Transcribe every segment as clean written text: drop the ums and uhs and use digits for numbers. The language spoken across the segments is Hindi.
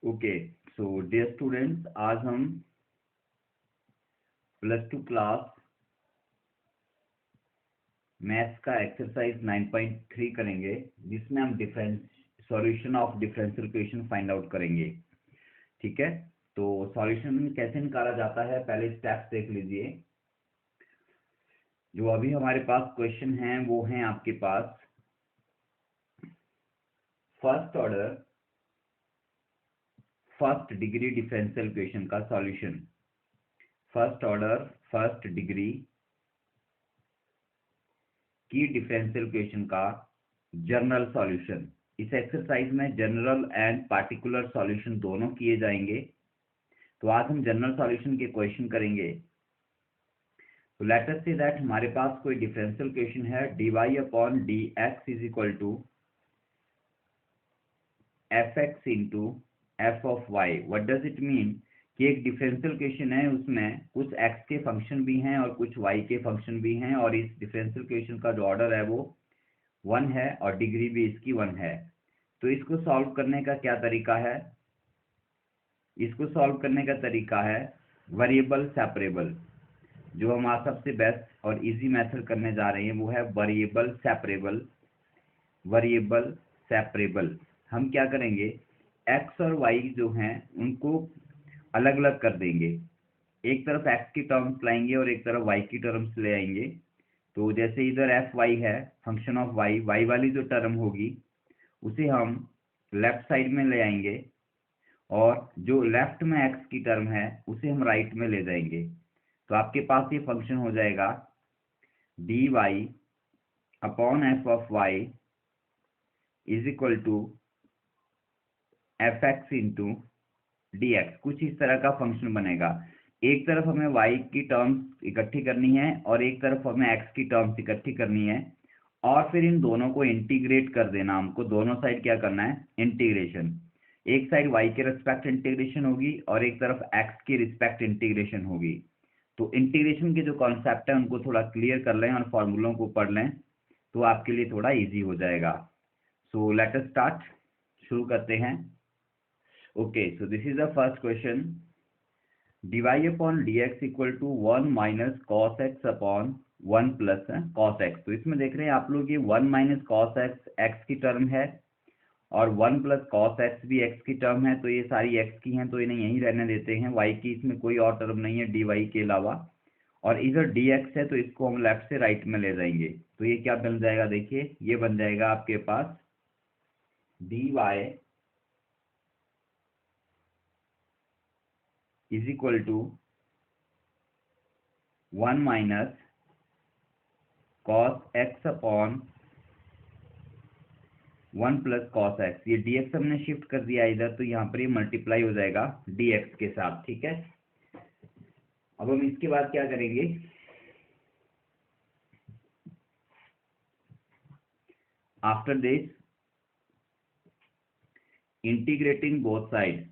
ओके, सो डियर स्टूडेंट्स, आज हम +2 क्लास मैथ्स का एक्सरसाइज 9.3 करेंगे, जिसमें हम solution of differential equation find out करेंगे। ठीक है, तो सॉल्यूशन कैसे निकाला जाता है, पहले स्टेप्स देख लीजिए। जो अभी हमारे पास क्वेश्चन है वो है आपके पास first order first degree differential equation का solution. First order first degree की डिफरेंशियल इक्वेशन का जनरल सॉल्यूशन। इस एक्सरसाइज में जनरल एंड पार्टिकुलर सॉल्यूशन दोनों किए जाएंगे। तो आज हम जनरल सॉल्यूशन के क्वेश्चन करेंगे। तो लेट अस से दैट हमारे पास कोई डिफरेंशियल इक्वेशन है, dy upon dx is equal to fx into f of y. What does it mean कि एक डिफरेंशियल इक्वेशन है, उसमें कुछ x के फंक्शन भी हैं और कुछ y के फंक्शन भी हैं, और इस डिफरेंशियल इक्वेशन का जो ऑर्डर है वो 1 है और डिग्री भी इसकी 1 है। तो इसको सॉल्व करने का क्या तरीका है? इसको सॉल्व करने का तरीका है वेरिएबल सेपरेबल। जो हम आज सबसे बेस्ट और इजी मेथड करने जा रहे हैं वो है वेरिएबल सेपरेबल। वेरिएबल सेपरेबल हम क्या करेंगे, x और y जो हैं उनको अलग अलग कर देंगे। एक तरफ x की टर्म्स लाएंगे और एक तरफ y की टर्म्स ले आएंगे। तो जैसे इधर एफ वाई है, फंक्शन ऑफ y, y वाली जो टर्म होगी उसे हम लेफ्ट साइड में ले आएंगे, और जो लेफ्ट में x की टर्म है उसे हम राइट में ले जाएंगे। तो आपके पास ये फंक्शन हो जाएगा dy upon f of y is equal to f x into d x. कुछ इस तरह का फंक्शन बनेगा। एक तरफ हमें y की टर्म्स इकट्ठी करनी है और एक तरफ हमें x की टर्म्स इकट्ठी करनी है, और फिर इन दोनों को इंटीग्रेट कर देना। हमको दोनों साइड क्या करना है, इंटीग्रेशन। एक साइड y के रिस्पेक्ट इंटीग्रेशन होगी और एक तरफ x की रिस्पेक्ट इंटीग्रेशन होगी। तो इंटीग्रेशन के जो कॉन्सेप्ट है उनको थोड़ा क्लियर कर लें और फॉर्मूलों को पढ़ लें, तो आपके लिए थोड़ा इजी हो जाएगा। सो लेट अस स्टार्ट, शुरू करते हैं। Okay, so this is the first question. dy upon dx equal to 1 minus cos x upon 1 plus cos x. तो इसमें देख रहे हैं आप लोग, ये 1 माइनस कॉस एक्स एक्स की टर्म है और 1 प्लस कॉस एक्स भी x की टर्म है। तो ये सारी x की हैं, तो इन्हें यहीं रहने देते हैं। y की इसमें कोई और टर्म नहीं है dy के अलावा, और इधर dx है तो इसको हम लेफ्ट से राइट में ले जाएंगे। तो ये क्या बन जाएगा, देखिए ये बन जाएगा आपके पास dy is equal to 1 minus cos x upon 1 plus cos x. ये dx हमने शिफ्ट कर दिया इधर, तो यहाँ पर ये मल्टीप्लाई हो जाएगा dx के साथ। ठीक है, अब हम इसके बाद क्या करेंगे, after this integrating both side,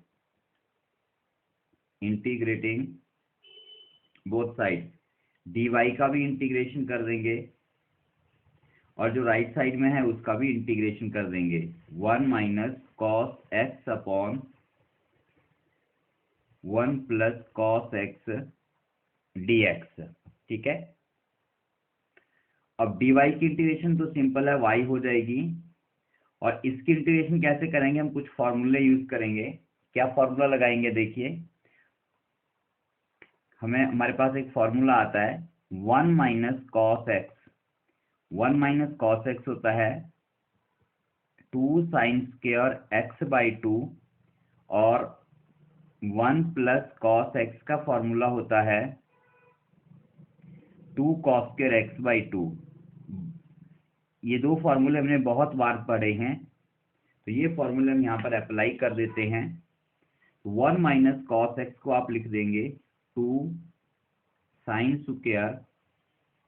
integrating both side, dy का भी इंटीग्रेशन कर देंगे और जो राइट साइड में है उसका भी इंटीग्रेशन कर देंगे। 1 minus cos x upon 1 plus cos x dx। ठीक है, अब dy की इंटीग्रेशन तो सिंपल है, y हो जाएगी, और इसकी इंटीग्रेशन कैसे करेंगे, हम कुछ फॉर्मूले यूज करेंगे। क्या फॉर्मूला लगाएंगे, देखिए हमारे पास एक फॉर्मूला आता है 1 minus cos x. 1 minus cos x होता है 2 साइन स्क्वायर एक्स बाई 2, और 1 प्लस कॉस एक्स का फॉर्मूला होता है 2 कॉस स्क्वायर एक्स बाई 2। ये दो फॉर्मूले हमने बहुत बार पढ़े हैं, तो ये फॉर्मूले हम यहाँ पर अप्लाई कर देते हैं। 1 माइनस कॉस एक्स को आप लिख देंगे 2 sine square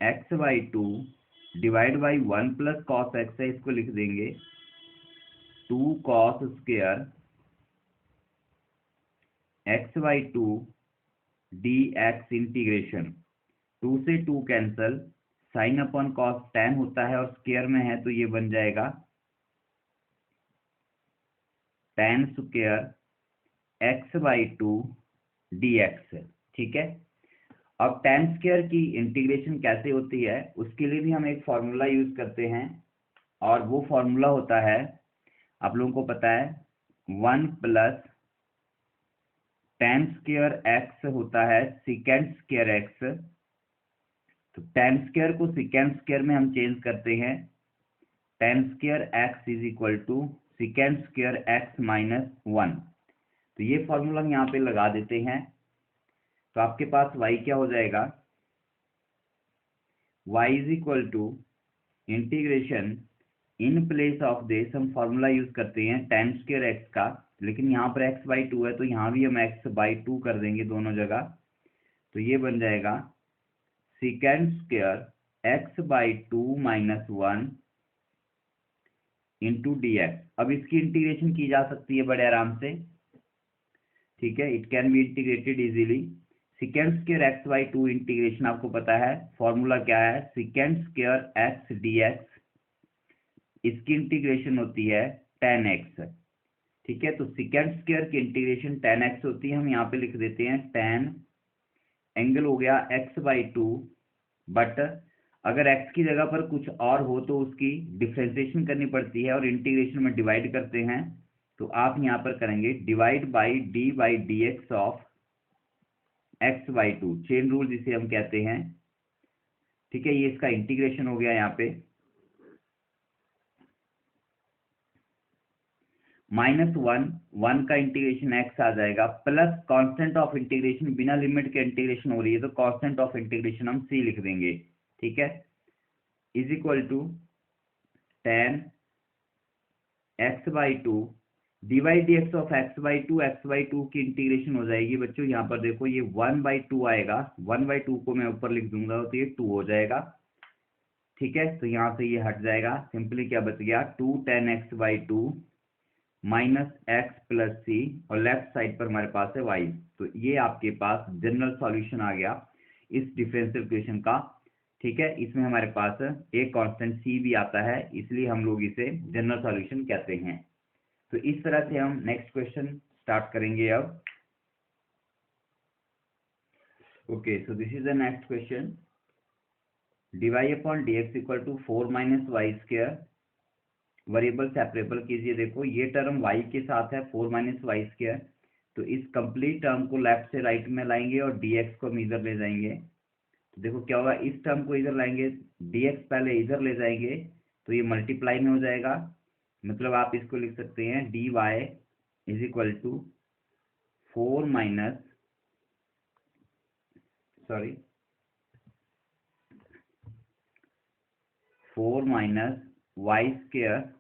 x by 2 divide by 1 plus cos x है, इसको लिख देंगे 2 cos square x by 2 D x integration. 2 से 2 cancel, sine upon cos tan होता है और स्क्वायर में है तो ये बन जाएगा tan स्क्वायर x/2 dx। ठीक है, अब tan स्क्वायर की इंटीग्रेशन कैसे होती है उसके लिए भी हम एक फॉर्मूला यूज करते हैं, और वो फॉर्मूला होता है, आप लोगों को पता है, 1 प्लस tan स्क्वायर x होता है secant स्क्वायर x। तो tan स्क्वायर को secant स्क्वायर में हम चेंज करते हैं, tan square x is equal to secant square x minus 1। तो ये फॉर्मूला हम यहाँ पे लगा देते हैं, तो आपके पास y क्या हो जाएगा, y is equal to integration, in place of this हम फॉर्मूला यूज करते हैं tan स्क्वायर x का, लेकिन यहाँ पर x/2 है तो यहाँ भी हम x/2 कर देंगे दोनों जगह। तो ये बन जाएगा secant square x/2 minus 1 into dx। अब इसकी इंटीग्रेशन की जा सकती है बड़े आराम से। ठीक है, it can be integrated easily. secant square x/2 integration आपको पता है फॉर्मूला क्या है, secant स्क्वायर x dx, इसकी इंटीग्रेशन होती है tan x। ठीक है, तो secant स्क्वायर की इंटीग्रेशन tan x होती है, हम यहाँ पे लिख देते हैं tan, एंगल हो गया x/2, बट अगर x की जगह पर कुछ और हो तो उसकी डिफरेंशिएशन करनी पड़ती है और इंटीग्रेशन में डिवाइड करते हैं। तो आप यहाँ पर करेंगे divide by d/dx of x/2, chain rule जिसे हम कहते हैं। ठीक है, ये इसका इंटीग्रेशन हो गया यहाँ पे, -1 का इंटीग्रेशन x आ जाएगा, प्लस कांस्टेंट ऑफ इंटीग्रेशन, बिना लिमिट के इंटीग्रेशन हो रही है तो कांस्टेंट ऑफ इंटीग्रेशन हम c लिख देंगे। ठीक है, is equal to tan x/2 dy/dx of x/2 की इंटीग्रेशन हो जाएगी बच्चों। यहाँ पर देखो ये 1/2 आएगा, 1/2 को मैं ऊपर लिख दूंगा तो ये 2 हो जाएगा। ठीक है, तो यहाँ से ये हट जाएगा, सिंपली क्या बच गया, 2 tan x/2 minus x plus c, और लेफ्ट साइड पर हमारे पास है y। तो ये आपके पास जनरल सॉल्यूशन आ गया इस डिफरेंशियल इक्वेशन का। ठीक है, इसमें हमारे पास एक कांस्टेंट c भी आता है, इसलिए हम लोग इसे जनरल सॉल्यूशन कहते हैं। तो इस तरह से हम नेक्स्ट क्वेश्चन स्टार्ट करेंगे अब। Okay, so this is the next question, dy/dx equal to 4 minus y square, variable separable कीजिए। देखो ये टर्म y के साथ है 4 माइनस वाई स्क्वायर, तो इस कंप्लीट टर्म को लेफ्ट से राइट में लाएंगे और dx को हम इधर ले जाएंगे। तो देखो क्या होगा, इस टर्म को इधर लाएंगे, dx पहले इधर ले जाएंगे तो ये मल्टीप्लाई में हो जाएगा, मतलब आप इसको लिख सकते हैं dy is equal to 4 minus, sorry 4 minus y square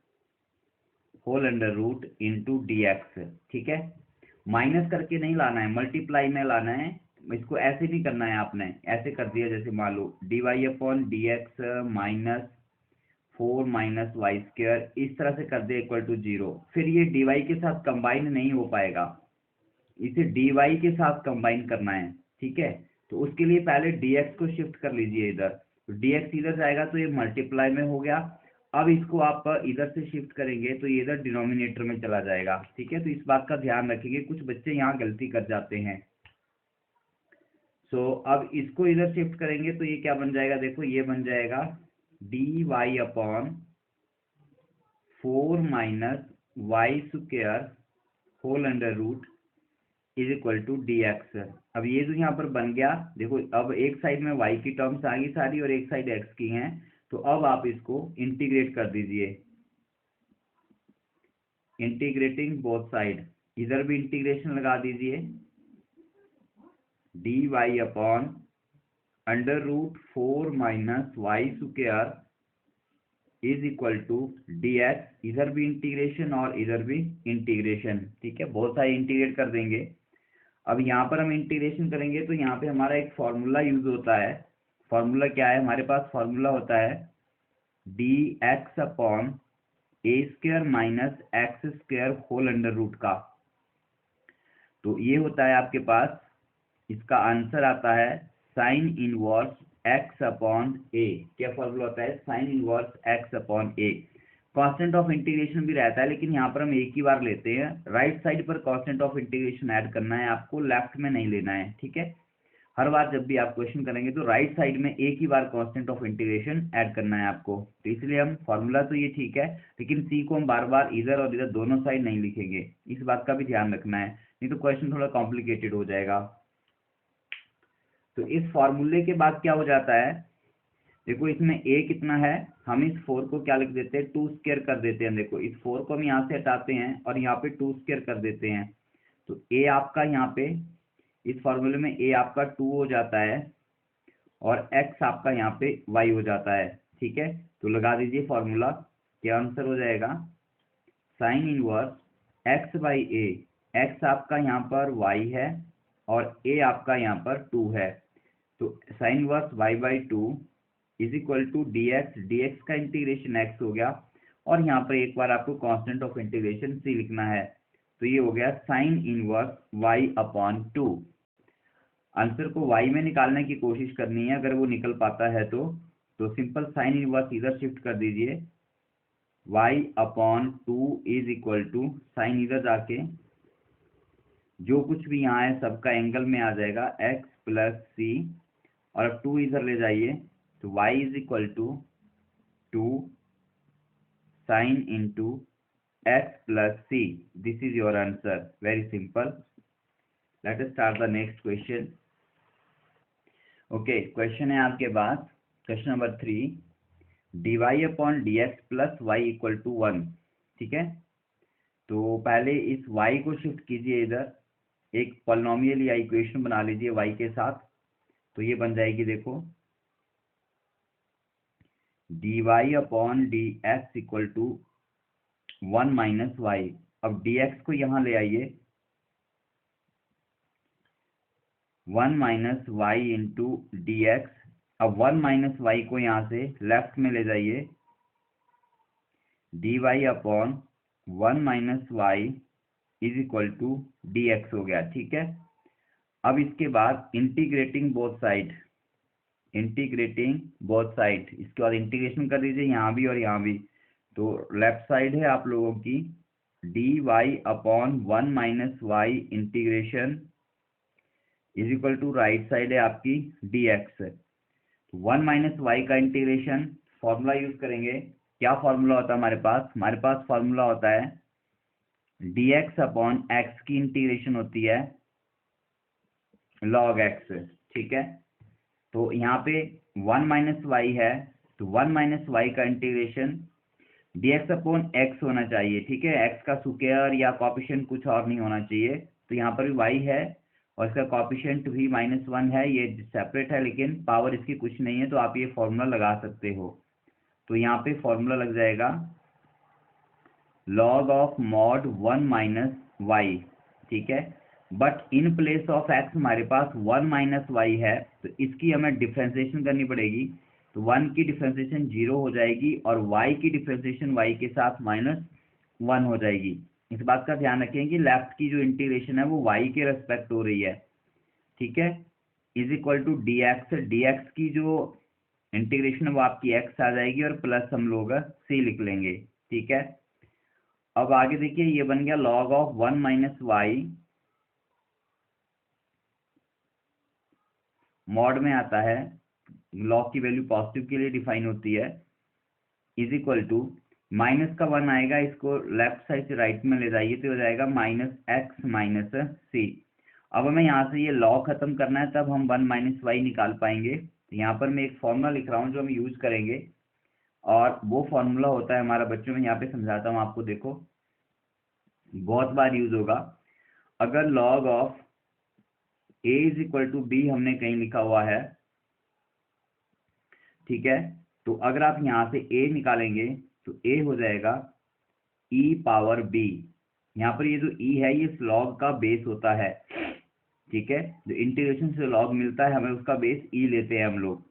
whole under root into dx। ठीक है, माइनस करके नहीं लाना है, मल्टीप्लाई में लाना है, इसको ऐसे नहीं करना है, आपने ऐसे कर दिया जैसे मान लो dy/dx minus 4 minus y square, इस तरह से कर दिया इक्वल टू 0। फिर ये dy के साथ कंबाइन नहीं हो पाएगा, इसे dy के साथ कंबाइन करना है। ठीक है, तो उसके लिए पहले dx को शिफ्ट कर लीजिए इधर, तो dx इधर जाएगा तो ये मल्टीप्लाई में हो गया। अब इसको आप इधर से शिफ्ट करेंगे तो ये इधर डिनोमिनेटर में चला जाएगा। ठीक है, तो इस बात का ध्यान रखिए, कुछ बच्चे यहाँ गलती कर जाते हैं। सो अब इसको इधर शिफ्ट करेंगे तो ये क्या बन जाएगा, देखो ये बन जाएगा dy/4 minus y square whole under root is equal to dx। अब ये जो यहाँ पर बन गया, देखो अब एक साइड में y की टर्म्स आ गई सारी और एक साइड x की हैं, तो अब आप इसको इंटीग्रेट कर दीजिए, इंटीग्रेटिंग बोथ साइड, इधर भी इंटीग्रेशन लगा दीजिए, dy/4 minus y square is equal to dx, इधर भी इंटीग्रेशन और इधर भी इंटीग्रेशन। ठीक है, बहुत सारे इंटीग्रेट कर देंगे। अब यहाँ पर हम इंटीग्रेशन करेंगे तो यहाँ पे हमारा एक फॉर्मूला यूज होता है, फॉर्मूला क्या है, हमारे पास फॉर्मूला होता है dx/a² minus x² whole under root का। तो ये होता है आपके पास, इसका आंसर आता है साइन इनवर्स x/a। क्या फॉर्मूला होता है, sine inverse x/a। Constant of integration भी रहता है, लेकिन यहाँ पर हम एक ही बार लेते हैं। राइट साइड पर कांस्टेंट ऑफ इंटीग्रेशन ऐड करना है आपको, लेफ्ट में नहीं लेना है, ठीक है। हर बार जब भी आप क्वेश्चन करेंगे तो राइट साइड में एक ही बार कांस्टेंट ऑफ इंटीग्रेशन ऐड करना है आपको। तो इसलिए हम फॉर्मूला तो ये ठीक है, लेकिन सी को हम बार बार इधर और इधर दोनों साइड नहीं लिखेंगे, इस बात का भी ध्यान रखना है, नहीं तो क्वेश्चन थोड़ा कॉम्प्लिकेटेड हो जाएगा। तो इस फॉर्मूले के बाद क्या हो जाता है, देखो इसमें a कितना है, हम इस 4 को क्या लिख देते हैं, 2 स्क्वायर कर देते हैं। देखो इस 4 को हम यहाँ से हटाते हैं और यहाँ पे 2 स्क्वायर कर देते हैं, तो a आपका यहाँ पे इस फॉर्मूले में a आपका 2 हो जाता है और x आपका यहाँ पे y हो जाता है, ठीक है। तो लगा दीजिए फॉर्मूला, क्या आंसर हो जाएगा, sign inverse x by a, x आपका यहाँ पर y है और a आपका यहाँ पर 2 है, तो sine inverse y by 2 is equal to dx का इंटीग्रेशन x हो गया, और यहाँ पर एक बार आपको कांस्टेंट ऑफ इंटीग्रेशन c लिखना है, तो ये हो गया sign inverse y upon 2। Answer को y में निकालने की कोशिश करनी है, अगर वो निकल पाता है तो सिंपल साइन इनवर्स इधर शिफ्ट कर दीजिए, y upon 2 is equal to sine इधर जाके जो कुछ भी यहाँ है सबका एंगल में आ जाएगा x प्लस सी, और अब 2 इधर ले जाइए तो y is equal to 2 sine into x plus c. This is your answer, very simple. Let us start the next question. Okay, question है आपके पास, question number 3, dy upon d x plus y equal to 1, ठीक है। तो पहले इस y को शिफ्ट कीजिए इधर, एक पॉलिनोमियल या इक्वेशन बना लीजिए y के साथ, तो ये बन जाएगी, देखो dy upon d x equal to 1 minus y. अब dx को यहाँ ले आइए, 1 minus y into d x. अब 1 माइनस वाई को यहाँ से लेफ्ट में ले जाइए, dy upon 1 minus y is equal to d x हो गया, ठीक है। अब इसके बाद integrating both side, integrating both side, इसके बाद इंटीग्रेशन कर दीजिए यहाँ भी और यहाँ भी, तो लेफ्ट साइड है आप लोगों की dy upon 1 minus y integration is equal to right side है आपकी dx। 1 माइनस वाई का इंटीग्रेशन फॉर्मूला यूज करेंगे, क्या फॉर्मूला होता है हमारे पास फॉर्मूला होता है dx अपॉन x की इंटीग्रेशन होती है log x, ठीक है। तो यहाँ पे 1 माइनस वाई है, तो 1 माइनस वाई का इंटीग्रेशन dx अपॉन x होना चाहिए, ठीक है। x का स्क्वायर या कॉफिशिएंट कुछ और नहीं होना चाहिए, तो यहाँ पर भी y है और इसका कॉफिशिएंट भी -1 है, ये सेपरेट है लेकिन पावर इसकी कुछ नहीं है, तो आप ये फॉर्मूला लगा सकते हो। तो यहाँ पे फॉर्मूला लग जाएगा log of mod 1 minus y, ठीक है। But in place of x हमारे पास 1 माइनस वाई है, तो इसकी हमें डिफ्रेंसिएशन करनी पड़ेगी, तो 1 की डिफ्रेंसिएशन 0 हो जाएगी और y की डिफ्रेंसिएशन y के साथ -1 हो जाएगी। इस बात का ध्यान रखें कि लेफ्ट की जो इंटीग्रेशन है वो y के रेस्पेक्ट हो रही है, ठीक है। इज इक्वल टू dx की जो इंटीग्रेशन है वो आपकी x आ जाएगी और प्लस हम लोग c लिख लेंगे, ठीक है। अब आगे देखिए, ये बन गया log of 1 minus y, mod में आता है, लॉग की वैल्यू पॉजिटिव के लिए डिफाइन होती है, इज इक्वल टू माइनस का 1 आएगा, इसको लेफ्ट साइड से राइट में ले जाइए तो हो जाएगा -x माइनस सी। अब हमें यहाँ से ये लॉग खत्म करना है, तब हम 1 माइनस वाई निकाल पाएंगे। तो यहाँ पर मैं एक फॉर्मूला लिख रहा हूँ जो हम यूज करेंगे, और वो फॉर्मूला होता है हमारा, बच्चों में यहाँ पे समझाता हूँ आपको, देखो बहुत बार यूज होगा। अगर log of a is equal to b हमने कहीं लिखा हुआ है, ठीक है, तो अगर आप यहाँ से a निकालेंगे तो a हो जाएगा e पावर b। यहाँ पर ये जो e है ये इस log का बेस होता है, ठीक है। जो इंटीग्रेशन से log मिलता है हमें उसका बेस e लेते हैं हम लोग।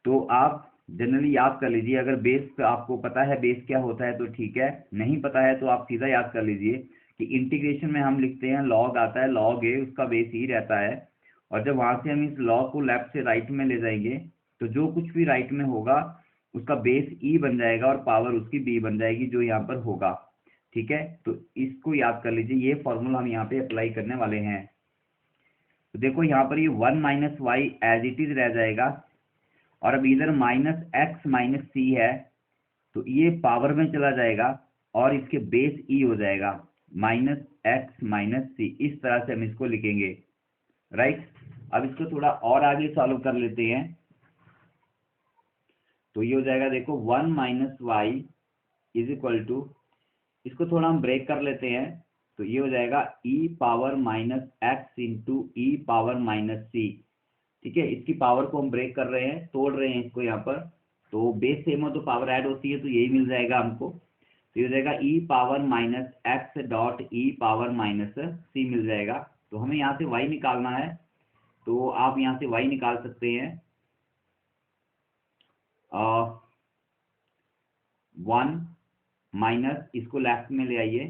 तो आप जनरली याद कर लीजिए, अगर बेस आपको पता है बेस क्या होता है तो ठीक है, नहीं पता है तो आप सीधा याद कर लीजिए कि इंटीग्रेशन में हम लिखते हैं log आता है, log a उसका बेस ही रहता है, और जब वहां से हम इस log को लेफ्ट से राइट में ले जाएंगे तो जो कुछ भी राइट में होगा उसका बेस ई बन जाएगा और पावर उसकी बी बन जाएगी, जो यहाँ पर होगा। ठीक है, तो इसको याद कर लीजिए, ये फॉर्मूला हम यहाँ पे अप्लाई करने वाले हैं। तो देखो यहाँ पर ये 1 minus y as it is रह जाएगा, और अब इधर माइनस एक्स माइनस सी है, तो ये पावर में चला जाएगा और इसके बेस ई हो जाएगा, माइनस एक्स माइनस सी। इस तरह से हम इसको लिखेंगे, राइट। अब इसको थोड़ा और आगे सॉल्व कर लेते हैं। तो ये हो जाएगा, देखो 1 minus y is equal to, इसको थोड़ा हम ब्रेक कर लेते हैं, तो ये हो जाएगा e power minus x into e power minus c. ठीक है, इसकी पावर को हम ब्रेक कर रहे हैं, तोड़ रहे हैं इसको यहाँ पर। तो बेस सेम हो तो पावर ऐड होती है, तो यही मिल जाएगा हमको। तो ये हो जाएगा e power minus x dot e power minus c मिल जाएगा। तो हमें यहाँ से y निकालना है, तो आप यहाँ से y निकाल सकते हैं। 1 माइनस, इसको लेफ्ट में ले आइए,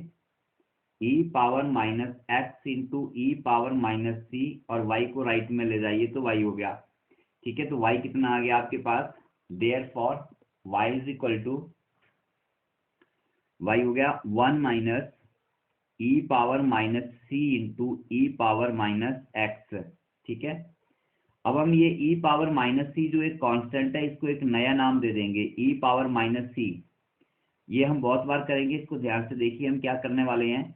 e power minus x into e power minus c, और y को राइट में ले जाइए तो y हो गया। ठीक है, तो y कितना आ गया आपके पास, therefore y is equal to, y हो गया 1 minus e power minus c into e power minus x. ठीक है, अब हम ये e पावर माइनस सी जो एक कांस्टेंट है, इसको एक नया नाम दे देंगे, e पावर माइनस सी। ये हम बहुत बार करेंगे, इसको ध्यान से देखिए हम क्या करने वाले हैं।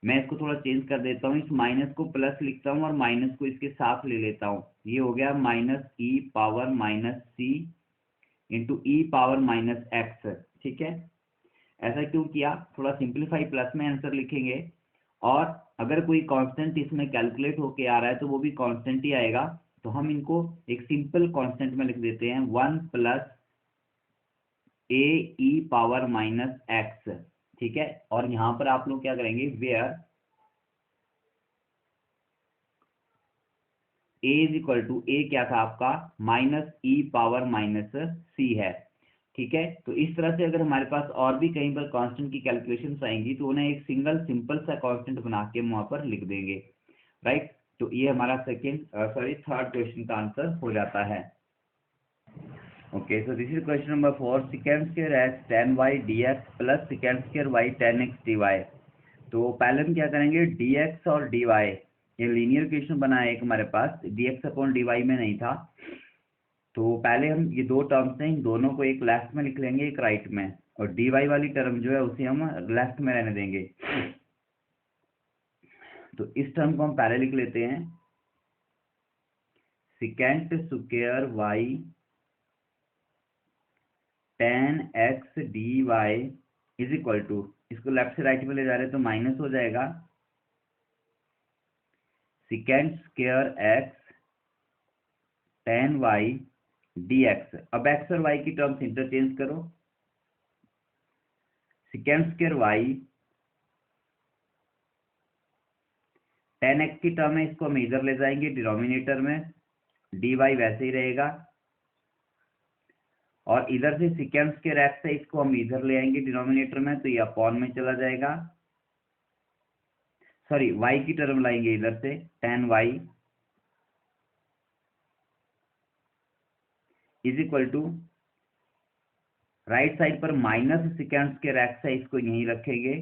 मैं इसको थोड़ा चेंज कर देता हूँ, इस माइनस को प्लस लिखता हूँ और माइनस को इसके साथ ले लेता हूँ। ये हो गया minus e power minus c into e power minus x. ठीक है, ऐसा क्यों किया, थोड़ा सिंप्लीफाई प्लस में आंसर लिखेंगे, और अगर कोई कांस्टेंट इसमें कैलकुलेट होके आ रहा है तो वो भी कांस्टेंट ही आएगा। तो हम इनको एक सिंपल कांस्टेंट में लिख देते हैं, 1 plus a e power minus x. ठीक है, और यहां पर आप लोग क्या करेंगे, where a is equal to, a क्या था आपका, minus e power minus c है। ठीक है, तो इस तरह से अगर हमारे पास और भी कहीं पर कांस्टेंट की कैलकुलेशंस आएंगी तो उन्हें एक सिंगल सिंपल सा कांस्टेंट बना के हम वहां पर लिख देंगे, राइट। तो ये हमारा थर्ड क्वेश्चन का आंसर हो जाता है। Okay, so this is question number 4, secant square x tan y dx plus secant square y tan x dy। तो पहले हम क्या करेंगे, dx और dy, ये लीनियर इक्वेशन बना है एक हमारे पास, dx अपॉन dy में नहीं था। तो पहले हम ये दो टर्म्स हैं, इन दोनों को एक लेफ्ट में लिख लेंगे, एक राइट में, और dy वाली टर्म जो है उसे हम लेफ्ट में रहने देंगे। तो इस टर्म को हम पहले लिख लेते हैं, secant square y tan x dy is equal to, इसको लेफ्ट से राइट में ले जा रहे हैं तो माइनस हो जाएगा, secant square x tan y dx। अब x और y की टर्म्स इंटरचेंज करो, secant square y tan x की टर्म है, इसको हम इधर ले जाएंगे डिनोमिनेटर में, dy वैसे ही रहेगा, और इधर से secant square x है, इसको हम इधर ले आएंगे डिनोमिनेटर में, तो ये अपॉन में चला जाएगा, सॉरी y की टर्म लाएंगे इधर से, tan y is equal to, right side पर माइनस secant square x है, इसको यहीं रखेंगे,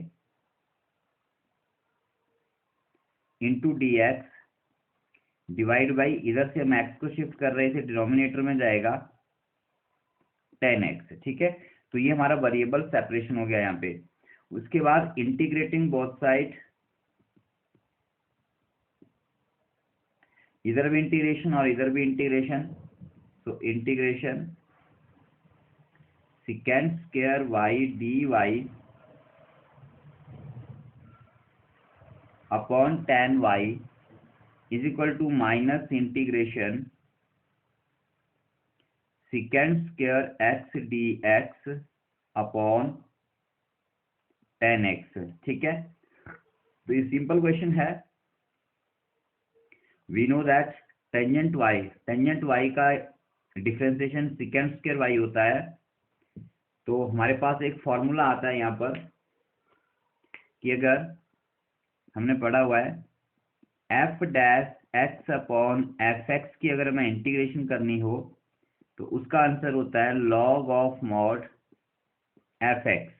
इंटू dx डिवाइड बाई, इधर से हम x को शिफ्ट कर रहे थे, डिनोमिनेटर में जाएगा tan x। ठीक है, तो ये हमारा वेरिएबल सेपरेशन हो गया यहाँ पे। उसके बाद इंटीग्रेटिंग बोथ साइड, इधर भी इंटीग्रेशन और इधर भी इंटीग्रेशन, तो integration secant square y dy upon tan y is equal to minus integration secant square x dx upon tan x। ठीक है, तो ये सिंपल क्वेश्चन है। We know that tangent y का डिफरेंशिएशन secant square y होता है। तो हमारे पास एक फॉर्मूला आता है यहाँ पर कि अगर हमने पढ़ा हुआ है f dash x upon F x की अगर हमें इंटीग्रेशन करनी हो, तो उसका आंसर होता है log of mod F x.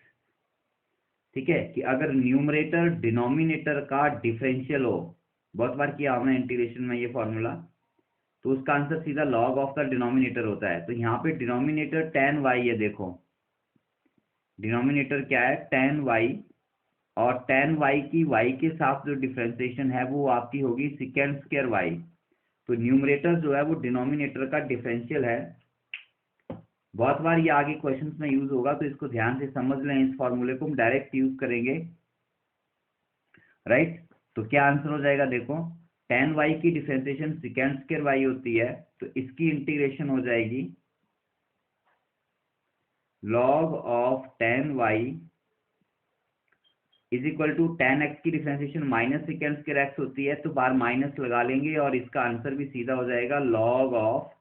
ठीक है, कि अगर न्यूमरेटर डिनोमिनेटर का डिफरेंशियल हो, बहुत बार किया हमने इंटीग्रेशन में ये फॉर्मूला, तो उसका आंसर सीधा log ऑफ द डिनोमिनेटर होता है। तो यहाँ पे डिनोमिनेटर tan y है, देखो डिनोमिनेटर क्या है tan y, और tan y की y के साथ जो डिफरेंशिएशन है वो आपकी होगी सेकेंड स्क्वायर y। तो न्यूमरेटर जो है वो डिनोमिनेटर का डिफरेंशियल है। बहुत बार ये आगे क्वेश्चंस में यूज होगा, तो इसको ध्यान से समझ लें। इस फॉर्मूले को हम डायरेक्ट यूज करेंगे, राइट। तो क्या आंसर हो जाएगा, देखो tan y की डिफरेंशिएशन सेकेंड स्क्वायर y होती है, तो इसकी इंटीग्रेशन हो जाएगी log of tan y is equal to tan x की differentiation minus secant square x होती है, तो बार माइनस लगा लेंगे और इसका आंसर भी सीधा हो जाएगा log of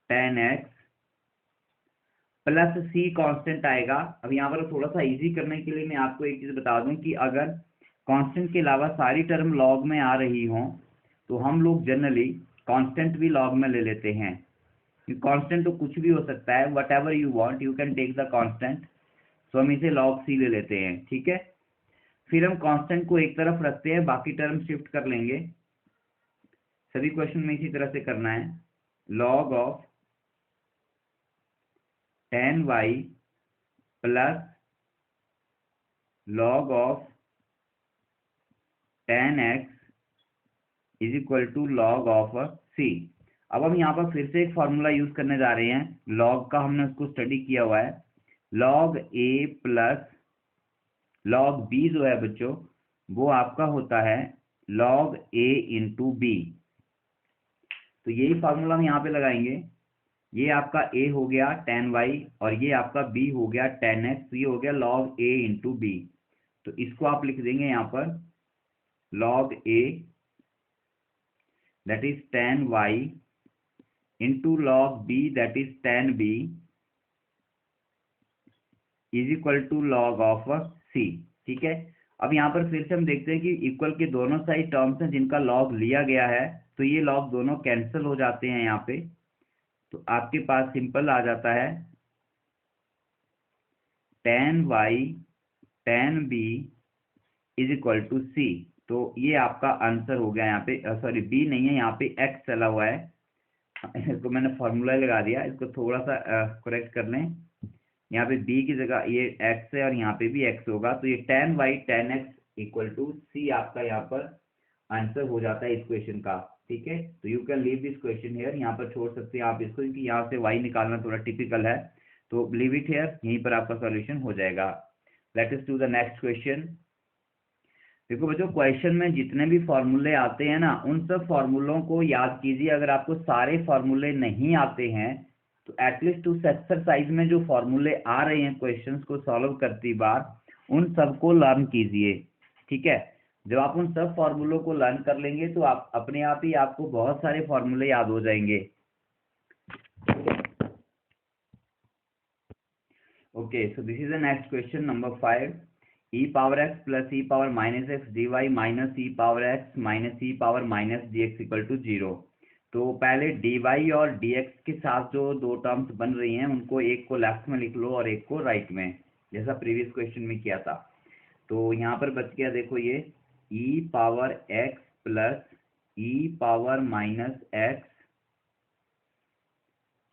tan x plus c constant आएगा। अब यहाँ पर थोड़ा सा इजी करने के लिए मैं आपको एक चीज बता दूं कि अगर कांस्टेंट के अलावा सारी टर्म लॉग में आ रही हो, तो हम लोग जनरली कांस्टेंट भी लॉग में ले लेते हैं। कांस्टेंट तो कुछ भी हो सकता है, whatever you want you can take the constant. तो हम इसे log c ले लेते हैं, ठीक है। फिर हम कांस्टेंट को एक तरफ रखते हैं, बाकी टर्म शिफ्ट कर लेंगे। सभी क्वेश्चन में इसी तरह से करना है। log of tan y plus log of tan x is equal to log of c। अब हम यहाँ पर फिर से एक फॉर्मूला यूज करने जा रहे हैं। log का हमने उसको स्टडी किया हुआ है। log a plus log b जो है बच्चों, वो आपका होता है log a इंटू बी। तो यही फॉर्मूला हम यहाँ पे लगाएंगे। ये आपका a हो गया tan y और ये आपका b हो गया tan x, तो ये हो गया log a इंटू बी। तो इसको आप लिख देंगे यहाँ पर log a that is tan y into log b that is tan b is equal to log of c। ठीक है, अब यहाँ पर फिर से हम देखते हैं कि इक्वल के दोनों साइड टर्म्स हैं जिनका log लिया गया है, तो ये log दोनों कैंसिल हो जाते हैं यहाँ पे। तो आपके पास सिंपल आ जाता है tan y tan b is equal to c। तो ये आपका आंसर हो गया। यहाँ पे सॉरी b नहीं है, यहाँ पे x चला हुआ है, इसको मैंने फॉर्मूला लगा दिया। इसको थोड़ा सा करेक्ट कर लें। यहाँ पे b की जगह ये x है और यहाँ पे भी x होगा, तो ये tan y tan x equal to c आपका यहाँ पर आंसर हो जाता है इस क्वेश्चन का। ठीक है, तो you can leave this question here, यहाँ पर छोड़ सकते हैं आप इसको, क्योंकि यहाँ से y निकालना थोड़ा टिपिकल है। तो लीव इट हियर, यहीं पर आपका सॉल्यूशन हो जाएगा। Late us do the next question. देखो बच्चों, क्वेश्चन में जितने भी फॉर्मूले आते हैं ना, उन सब फॉर्मूलों को याद कीजिए। अगर आपको सारे फॉर्मूले नहीं आते हैं, तो एटलीस्ट उस एक्सरसाइज में जो फॉर्मूले आ रहे हैं क्वेश्चंस को सॉल्व करती बार, उन सबको लर्न कीजिए। ठीक है, जब आप उन सब फॉर्मूलों को लर्न कर लेंगे, तो आप अपने आप ही आपको बहुत सारे फॉर्मूले याद हो जाएंगे। Okay, so this is the next question number 5। e power x plus e power minus x d y minus e power x minus e power minus d x equal to 0। तो पहले dy और dx के साथ जो दो टर्म्स बन रही हैं, उनको एक को लेफ्ट में लिख लो और एक को राइट में, जैसा प्रीवियस क्वेश्चन में किया था। तो यहाँ पर बच गया, देखो ये e power x plus e power minus x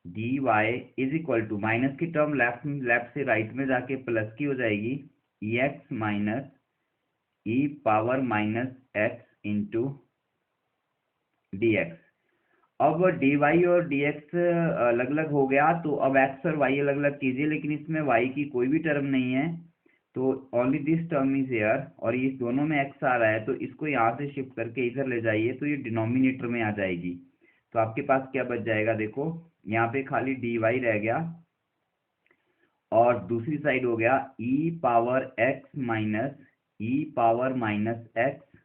d y is equal to, minus की टर्म लेफ्ट से राइट में जाके प्लस की हो जाएगी, x minus e power minus x into d x. अब डी वाई और डी एक्स अलग अलग हो गया, तो अब एक्स और वाई अलग अलग कीजिए, लेकिन इसमें वाई की कोई भी टर्म नहीं है, तो only this term is here, और ये दोनों में एक्स आ रहा है, तो इसको यहाँ से शिफ्ट करके इधर ले जाइए, तो ये डिनोमिनेटर में आ जाएगी। तो आपके पास क्या बच जाएगा, देखो यहाँ पे खाली डी वाई रह गया, और दूसरी साइड हो गया e power x minus e power minus x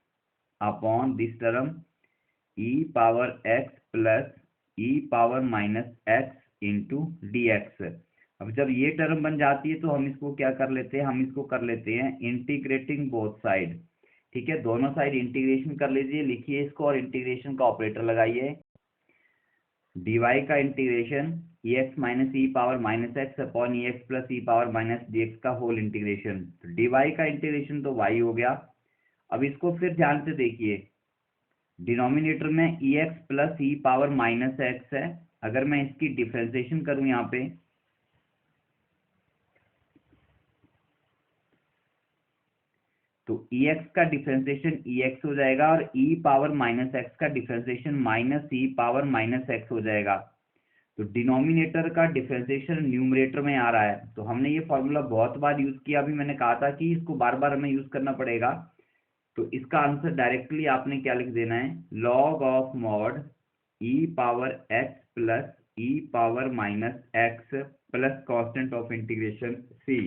upon this term e power x plus e power minus x into d x. अब जब ये टर्म बन जाती है, तो हम इसको क्या कर लेते हैं, हम इसको कर लेते हैं इंटीग्रेटिंग बोथ साइड। ठीक है, दोनों साइड इंटीग्रेशन कर लीजिए, लिखिए इसको और इंटीग्रेशन का ऑपरेटर लगाइए। dy का integration ex minus e power minus x upon ई एक्स प्लस ई पावर माइनस डी एक्स का होल इंटीग्रेशन। तो dy का इंटीग्रेशन तो y हो गया। अब इसको फिर ध्यान से देखिए, डिनोमिनेटर में ex प्लस ई पावर माइनस एक्स है। अगर मैं इसकी डिफरेंशिएशन करूं यहाँ पे, तो ex का डिफरेंशिएशन ex हो जाएगा और e पावर माइनस एक्स का differentiation minus e power minus x हो जाएगा। तो डिनोमिनेटर का डिफरेंशिएशन न्यूमरेटर में आ रहा है। तो हमने ये फॉर्मूला बहुत बार यूज किया, अभी मैंने कहा था कि इसको बार बार हमें यूज करना पड़ेगा। तो इसका आंसर डायरेक्टली आपने क्या लिख देना है, log of mod e power x plus e power minus x plus constant of integration c।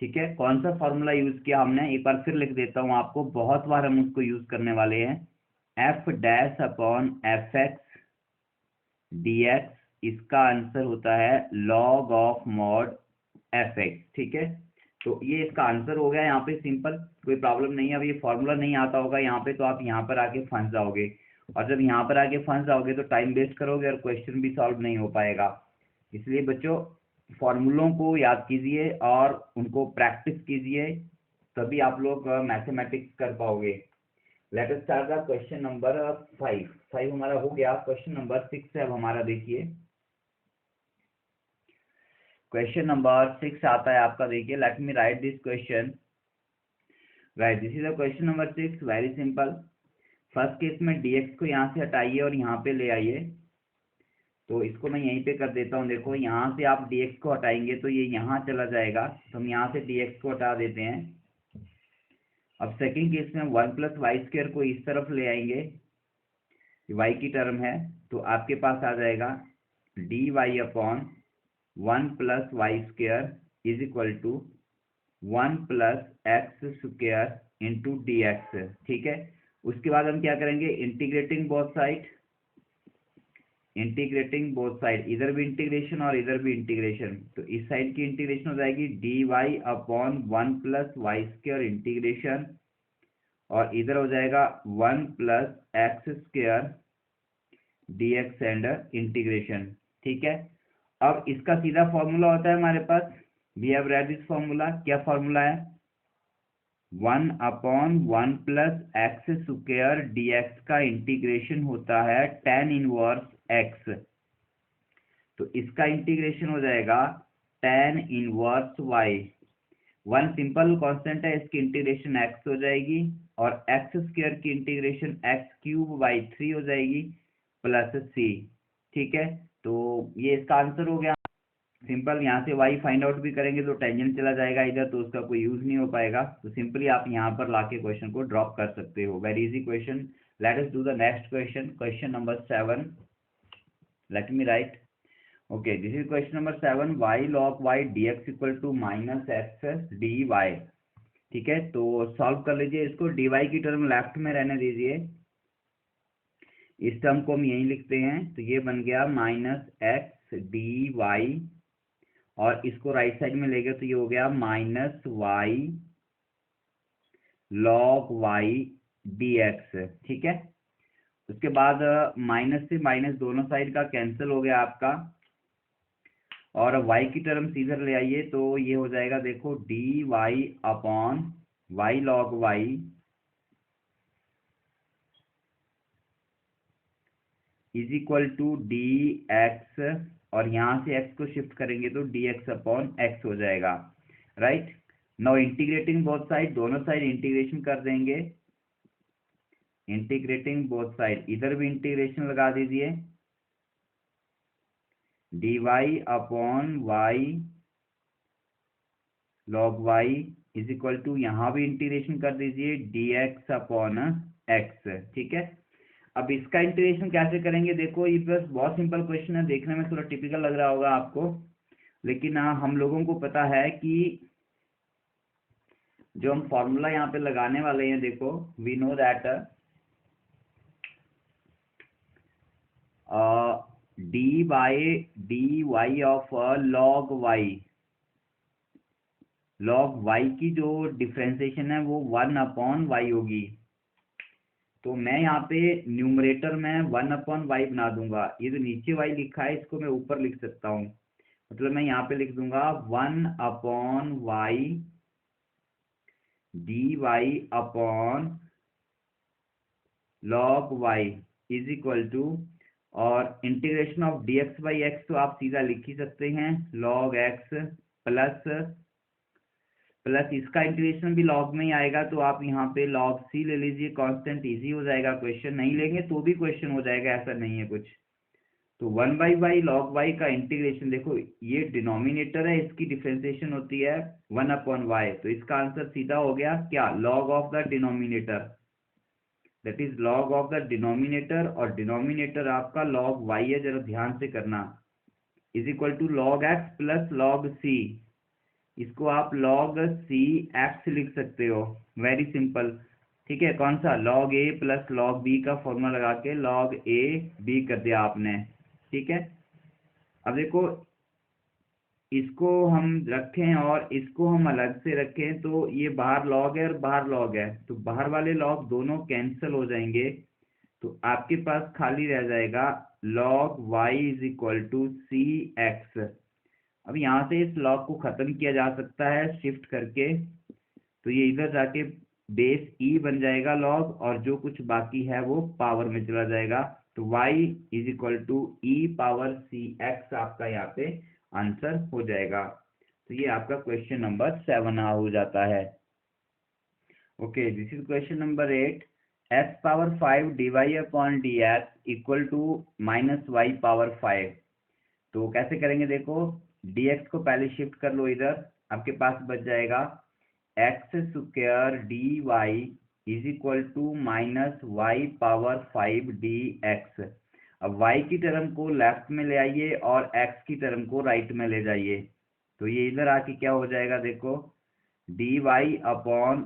ठीक है, कौन सा फॉर्मूला यूज किया हमने, एक बार फिर लिख देता हूं आपको, बहुत बार हम उसको यूज करने वाले हैं। F dash upon F x d x, इसका आंसर होता है log of mod F x. ठीक है, तो ये इसका आंसर हो गया। यहाँ पे सिंपल, कोई प्रॉब्लम नहीं है। अब ये फॉर्मूला नहीं आता होगा यहाँ पे, तो आप यहाँ पर आके फंस जाओगे, और जब यहाँ पर आके फंस जाओगे तो टाइम वेस्ट करोगे और क्वेश्चन भी सॉल्व नहीं हो पाएगा। इसलिए बच्चों, फॉर्मूलों को याद कीजिए और उनको प्रैक्टिस कीजिए, तभी आप लोग मैथमेटिक्स कर पाओगे। Late us start the question number 5 हमारा हो गया। क्वेश्चन नंबर 6 है अब हमारा, देखिए क्वेश्चन नंबर 6 आता है आपका। देखिए, late me right this question. Right, this is the question number 6, very simple. First case में dx को यहाँ से हटाइए और यहाँ पे ले आइए। तो इसको मैं यहीं पे कर देता हूँ। देखो, यहाँ से आप dx को हटाएंगे तो ये यहाँ चला जाएगा, तो हम यहाँ से dx को हटा देते हैं। अब सेकंड केस में 1 प्लस वाई स्क्वायर को इस तरफ ले आएंगे, y की टर्म है, तो आपके पास आ जाएगा dy upon 1 plus y square is equal to 1 plus x square into d x. ठीक है, उसके बाद हम क्या करेंगे, integrating both side, integrating both side, इधर भी इंटीग्रेशन और इधर भी इंटीग्रेशन। तो इस साइड की इंटीग्रेशन हो जाएगी dy upon 1 plus y square integration, और इधर हो जाएगा 1 plus x square dx and integration. ठीक है, अब इसका सीधा फॉर्मूला होता है हमारे पास, we have read this formula. क्या फॉर्मूला है, 1 upon 1 plus x square dx का इंटीग्रेशन होता है tan इनवर्स x। तो इसका इंटीग्रेशन हो जाएगा tan inverse y। 1 simple constant है, इसकी इंटीग्रेशन x हो जाएगी, और एक्स स्क्वायर की इंटीग्रेशन x क्यूब बाई 3 हो जाएगी प्लस c। ठीक है, तो ये इसका आंसर हो गया। सिंपल, यहाँ से y फाइंड आउट भी करेंगे तो टेंजेंट चला जाएगा इधर, तो उसका कोई यूज नहीं हो पाएगा। तो सिंपली आप यहाँ पर लाके क्वेश्चन को ड्रॉप कर सकते हो। Very easy question. Let us do the next question, question number 7। Let me write. Okay, this is question number 7, y log y dx equal to minus x d y. ठीक है, तो सॉल्व कर लीजिए इसको। डी वाई की टर्म लेफ्ट में रहने दीजिए, इस टर्म को हम यहीं लिखते हैं। तो ये बन गया माइनस एक्स डी वाई, और इसको राइट साइड में ले गए तो ये हो गया minus y log y d x. ठीक है, उसके बाद माइनस से माइनस दोनों साइड का कैंसिल हो गया आपका, और y की टर्म इधर ले आइए तो ये हो जाएगा, देखो d y upon y log y is equal to d x, और यहाँ से x को शिफ्ट करेंगे तो डी एक्स अपॉन एक्स हो जाएगा। Right, now integrating both side, दोनों साइड इंटीग्रेशन कर देंगे। इंटीग्रेटिंग बोथ साइड, इधर भी इंटीग्रेशन लगा दीजिए, d y upon y log y is equal to, यहाँ भी इंटीग्रेशन कर दीजिए डी एक्स अपॉन एक्स। ठीक है, अब इसका इंटीग्रेशन कैसे करेंगे, देखो ये बस बहुत सिंपल क्वेश्चन है, देखने में थोड़ा टिपिकल लग रहा होगा आपको, लेकिन हम लोगों को पता है कि जो हम फॉर्मूला यहाँ पे लगाने वाले हैं, देखो we know that d by d y of log y, log y की जो डिफ्रेंसिएशन है वो 1 अपॉन वाई होगी। तो मैं यहाँ पे न्यूमरेटर में 1/y बना दूंगा। ये जो नीचे y लिखा है इसको मैं ऊपर लिख सकता हूँ, मतलब मैं यहाँ पे लिख दूंगा 1/y dy upon log y is equal to, और integration of dx by x तो आप सीधा लिख ही सकते हैं, log x प्लस इसका इंटीग्रेशन भी log में ही आएगा, तो आप यहाँ पे log c ले लीजिए, कांस्टेंट, इजी हो जाएगा। क्वेश्चन नहीं लेंगे तो भी क्वेश्चन हो जाएगा, ऐसा नहीं है कुछ। तो 1/y log y का इंटीग्रेशन, देखो ये डिनोमिनेटर है, इसकी डिफरेंशिएशन होती है 1/y, तो इसका आंसर सीधा हो गया क्या, log of the denominator, that is log of the denominator, और डिनोमिनेटर आपका log y है, जरा ध्यान से करना, is equal to log x plus log c, इसको आप log c x लिख सकते हो, वेरी सिंपल। ठीक है, कौन सा, log a plus log b का फॉर्मूला लगा के log a b कर दिया आपने। ठीक है, अब देखो इसको हम रखें और इसको हम अलग से रखें, तो ये बाहर log है और बाहर log है, तो बाहर वाले log दोनों कैंसिल हो जाएंगे, तो आपके पास खाली रह जाएगा log y is equal to c x. अब यहाँ से इस log को खत्म किया जा सकता है शिफ्ट करके, तो ये इधर जाके बेस e बन जाएगा log, और जो कुछ बाकी है वो पावर में चला जाएगा, तो y is equal to e power c x आपका यहाँ पे आंसर हो जाएगा। तो ये आपका क्वेश्चन नंबर 7 हो जाता है। Okay, this is question number 8, x power 5 dy upon dx equal to minus y power 5। तो कैसे करेंगे, देखो dx को पहले शिफ्ट कर लो इधर, आपके पास बच जाएगा x square d y is equal to minus y power 5 d x. अब y की टर्म को लेफ्ट में ले आइए और x की टर्म को राइट में ले जाइए, तो ये इधर आके क्या हो जाएगा, देखो d y upon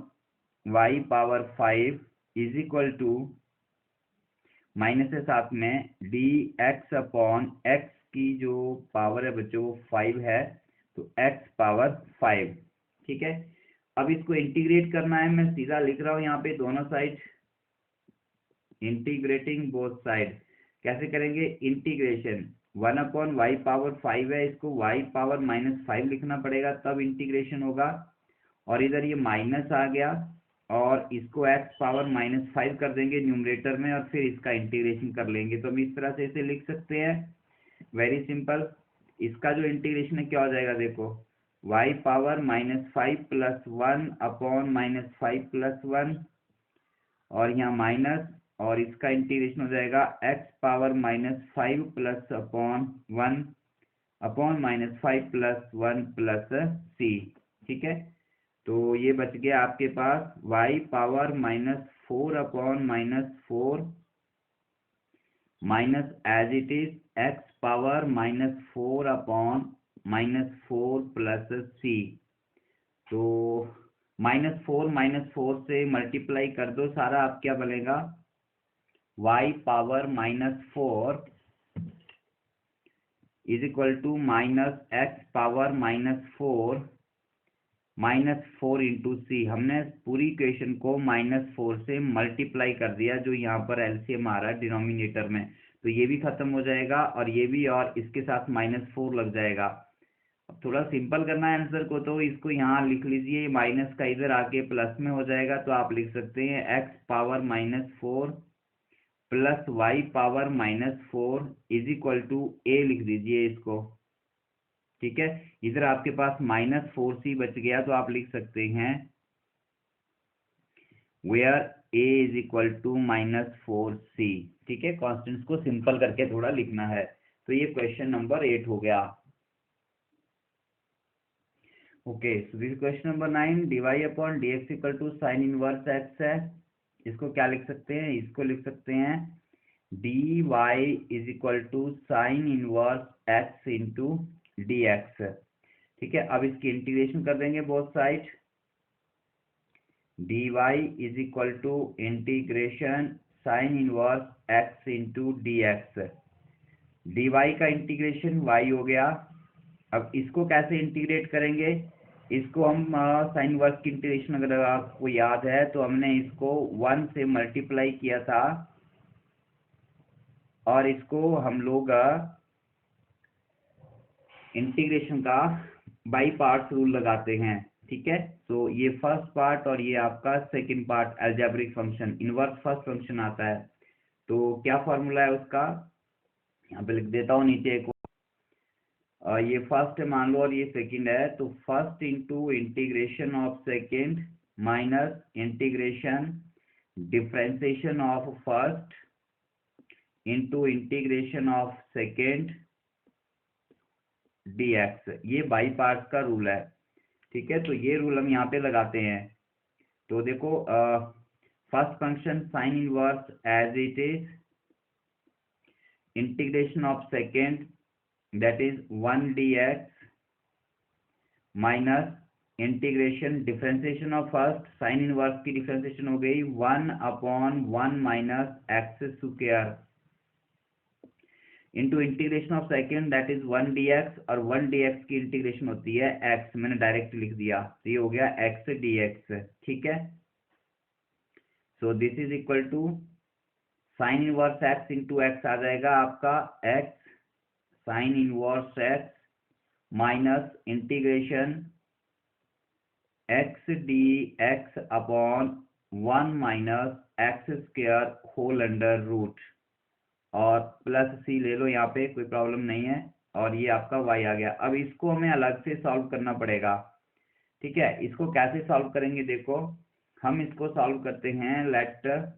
y power 5 is equal to minus के साथ में डी एक्स अपॉन एक्स की जो पावर है बच्चों वो 5 है, तो x पावर 5। ठीक है, अब इसको इंटीग्रेट करना है, मैं सीधा लिख रहा हूँ यहाँ पे दोनों साइड, इंटीग्रेटिंग बोथ साइड। कैसे करेंगे, इंटीग्रेशन 1/y पावर 5 है, इसको y पावर -5 लिखना पड़ेगा, तब इंटीग्रेशन होगा, और इधर ये माइनस आ गया, और इसको x पावर -5 कर देंगे न्यूमरेटर में, और फिर इसका इंटीग्रेशन कर लेंगे, तो हम इस तरह से इसे लिख सकते हैं, वेरी सिंपल। इसका जो इंटीग्रेशन है क्या हो जाएगा, देखो y power -5 plus 1 upon -5 plus 1, और यहाँ माइनस, और इसका इंटीग्रेशन हो जाएगा x power -5 plus upon 1 upon -5 plus 1 plus c। ठीक है, तो ये बच गया आपके पास y power -4 upon -4 minus as it is x power -4 upon -4 plus c। तो -4 से मल्टीप्लाई कर दो सारा, आप क्या बनेगा, y power -4 is equal to minus x power -4 into c. हमने पूरी इक्वेशन को -4 से मल्टीप्लाई कर दिया, जो यहाँ पर एलसीएम आ रहा है डिनोमिनेटर में, तो ये भी खत्म हो जाएगा, और ये भी, और इसके साथ -4 लग जाएगा। अब थोड़ा सिंपल करना है आंसर को, तो इसको यहाँ लिख लीजिए, माइनस का इधर आके प्लस में हो जाएगा, तो आप लिख सकते हैं x power -4 plus y power -4 is equal to a लिख दीजिए इसको। ठीक है, इधर आपके पास -4c बच गया, तो आप लिख सकते हैं where a is equal to -4c। ठीक है, कॉन्स्टेंट्स को सिंपल करके थोड़ा लिखना है, तो ये क्वेश्चन नंबर 8 हो गया। Okay, so this question number 9, dy upon dx equal to sine inverse x है, इसको क्या लिख सकते हैं, इसको लिख सकते हैं dy is equal to sine inverse x into dx। ठीक है, अब इसकी इंटीग्रेशन कर देंगे both side, dy is equal to integration sine inverse x into dx। dy का इंटीग्रेशन y हो गया, अब इसको कैसे इंटीग्रेट करेंगे, इसको हम साइन इनवर्स की इंटीग्रेशन अगर आपको याद है तो हमने इसको 1 से मल्टीप्लाई किया था और इसको हम लोग इंटीग्रेशन का बाई पार्ट्स रूल लगाते हैं। ठीक है, तो ये फर्स्ट पार्ट और ये आपका second part algebraic function inverse first function आता है। तो क्या फॉर्मूला है उसका, यहाँ पे लिख देता हूँ नीचे एक ये फर्स्ट है मान लो और ये सेकंड है, तो first into integration of second minus integration differentiation of first into integration of second dx, ये बाई पार्ट्स का रूल है। ठीक है, तो ये रूल हम यहाँ पे लगाते हैं। तो देखो first function sine inverse as it is integration of second that is 1 dx minus integration differentiation of first sine inverse की डिफरेंशिएशन हो गई 1/1 minus x square into integration of second that is 1 dx और 1 dx की इंटीग्रेशन होती है x, मैंने डायरेक्ट लिख दिया तो ये हो गया x dx। ठीक है, so this is equal to sine inverse x into x आ जाएगा आपका x sine inverse x minus integration x dx upon 1 minus x square whole under root और प्लस c ले लो, यहाँ पे कोई प्रॉब्लम नहीं है। और ये आपका y आ गया। अब इसको हमें अलग से सॉल्व करना पड़ेगा। ठीक है, इसको कैसे सॉल्व करेंगे, देखो हम इसको सॉल्व करते हैं, लेट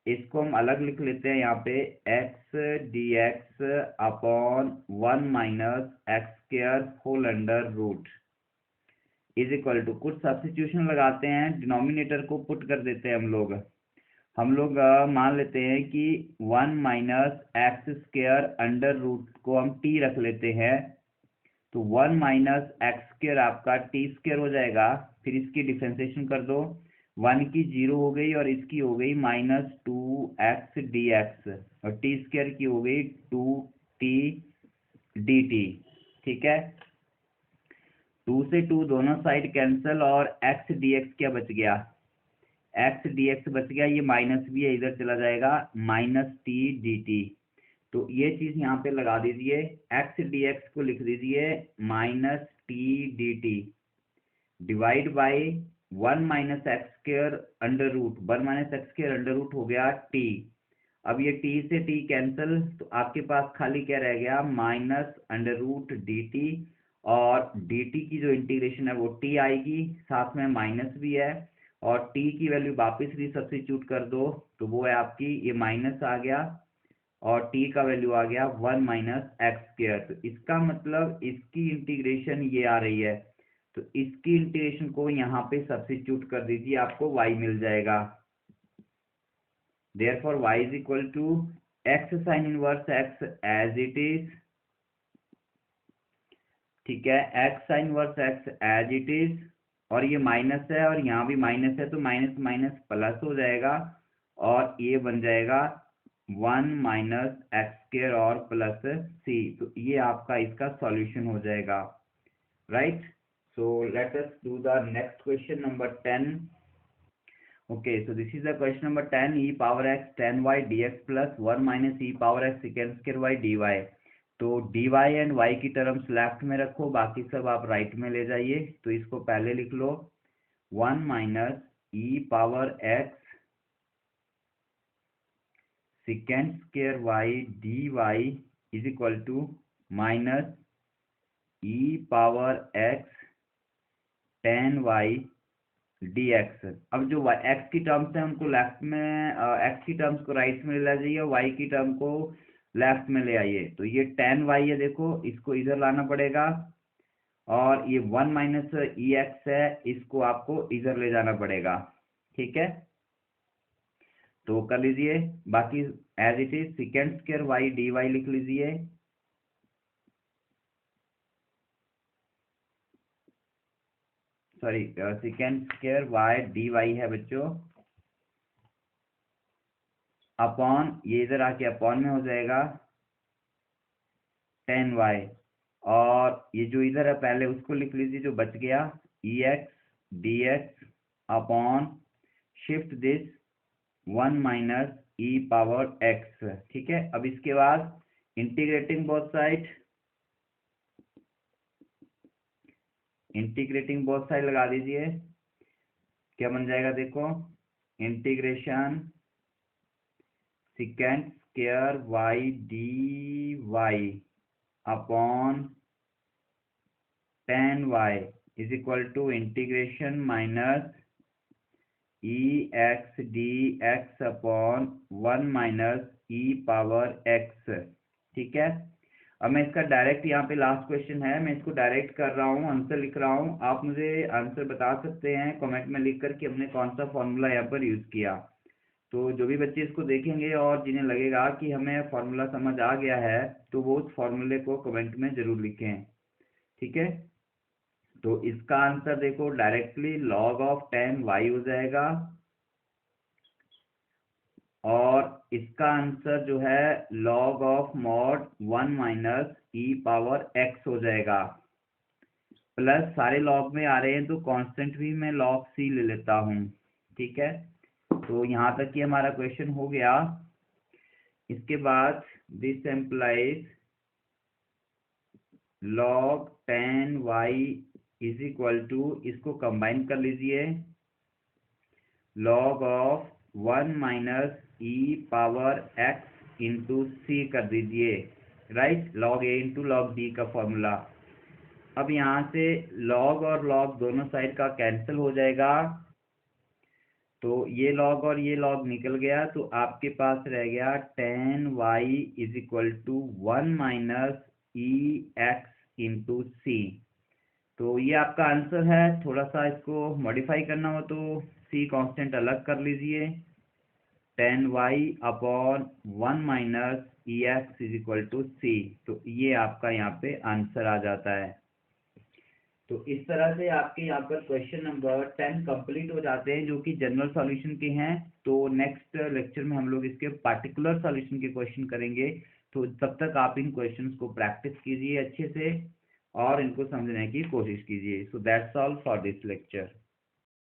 इसको हम अलग लिख लेते हैं यहाँ पे x dx upon 1 minus x square whole under root is equal to कुछ सब्स्टिट्यूशन लगाते हैं, डिनोमिनेटर को पुट कर देते हैं हम लोग मान लेते हैं कि 1 minus x square under root को हम t रख लेते हैं, तो 1 माइनस एक्स स्क्वायर आपका टी स्क्वायर हो जाएगा। फिर इसकी डिफरेंशिएशन कर दो, 1 की 0 हो गई और इसकी हो गई -2x dx और टी स्क्वायर की हो गई 2t dt। ठीक है, 2 से 2 दोनों साइड कैंसिल और x dx क्या बच गया, x dx बच गया, ये माइनस भी है इधर चला जाएगा -t dt। तो ये चीज यहाँ पे लगा दीजिए, x dx को लिख दीजिए -t dt divide by 1 minus x square under root 1 minus x square under root हो गया t। अब ये t से t कैंसिल, तो आपके पास खाली क्या रह गया माइनस अंडर रूट dt और dt की जो इंटीग्रेशन है वो t आएगी, साथ में माइनस भी है और t की वैल्यू वापस भी सब्स्टिट्यूट कर दो तो वो है आपकी ये माइनस आ गया और t का वैल्यू आ गया 1 माइनस एक्स स्क्वायर। तो इसका मतलब इसकी इंटीग्रेशन ये आ रही है, तो इसकी इंटीग्रेशन को यहाँ पे सब्स्टिट्यूट कर दीजिए, आपको y मिल जाएगा। Therefore y is equal to x sine inverse x as it is. ठीक है, x sine inverse x as it is और ये माइनस है और यहाँ भी माइनस है, तो माइनस माइनस प्लस हो जाएगा और ये बन जाएगा 1 माइनस एक्स स्क्वायर और प्लस c। तो ये आपका इसका सॉल्यूशन हो जाएगा, right. So let us do the next question number 10. Okay, so this is the question number 10, e power x tan y dx plus 1 minus e power x secant square y dy। तो dy एंड y की टर्म्स लेफ्ट में रखो, बाकी सब आप राइट में ले जाइए। तो इसको पहले लिख लो 1 minus e power x secant square y dy is equal to minus e power x tan y dx। अब जो x की टर्म्स है उनको लेफ्ट में, x की टर्म्स को राइट में ले जाइए, y की टर्म को लेफ्ट में ले आइए। तो ये tan y है, देखो इसको इधर लाना पड़ेगा और ये 1 माइनस ई एक्स है, इसको आपको इधर ले जाना पड़ेगा। ठीक है, तो कर लीजिए, बाकी as it is second square y d y लिख लीजिए। Sorry, second square y d y है बच्चों, अपॉन ये इधर आके अपॉन में हो जाएगा tan y। और ये जो इधर है पहले उसको लिख लीजिए जो बच गया, EX dx upon shift this 1 minus e power x. ठीक है, अब इसके बाद integrating both side, integrating both side लगा दीजिए। क्या बन जाएगा देखो, integration second square y d y upon tan y is equal to integration minus e x d x upon 1 minus e power x. ठीक है, अब मैं इसका डायरेक्ट, यहाँ पे लास्ट क्वेश्चन है, मैं इसको डायरेक्ट कर रहा हूँ, आंसर लिख रहा हूँ। आप मुझे आंसर बता सकते हैं कमेंट में लिख कर कि हमने कौन सा फॉर्मूला यहाँ पर यूज़ किया। तो जो भी बच्चे इसको देखेंगे और जिन्हें लगेगा कि हमें फॉर्मूला समझ आ गया है, तो वो उस फॉर्मूले को कमेंट में ज़रूर लिखें। ठीक है, तो इसका आंसर देखो directly log of tan y हो जाएगा, और इसका आंसर जो है log of mod 1 minus e power x हो जाएगा। प्लस सारे लॉग में आ रहे हैं तो कांस्टेंट भी मैं log c ले लेता हूँ। ठीक है, तो यहाँ तक कि हमारा क्वेश्चन हो गया। इसके बाद this implies log tan y is equal to, इसको कंबाइन कर लीजिए, log of 1 minus e power x into c कर दीजिए, राइट, log a इंटू log b का फॉर्मूला। अब यहाँ से log और log दोनों साइड का कैंसिल हो जाएगा, तो ये log और ये log निकल गया, तो आपके पास रह गया tan y is equal to 1 minus e x into c. तो ये आपका आंसर है। थोड़ा सा इसको मॉडिफाई करना हो तो c कांस्टेंट अलग कर लीजिए, tan y upon 1 minus e x is equal to c. तो ये आपका यहाँ पे आंसर आ जाता है। तो इस तरह से आपके यहाँ पर क्वेश्चन नंबर 10 कंप्लीट हो जाते हैं, जो कि जनरल सॉल्यूशन के हैं। तो नेक्स्ट लेक्चर में हम लोग इसके पार्टिकुलर सॉल्यूशन के क्वेश्चन करेंगे। तो तब तक आप इन क्वेश्चंस को प्रैक्टिस कीजिए अच्छे से और इनको समझने की कोशिश कीजिए। So that's all for this lecture.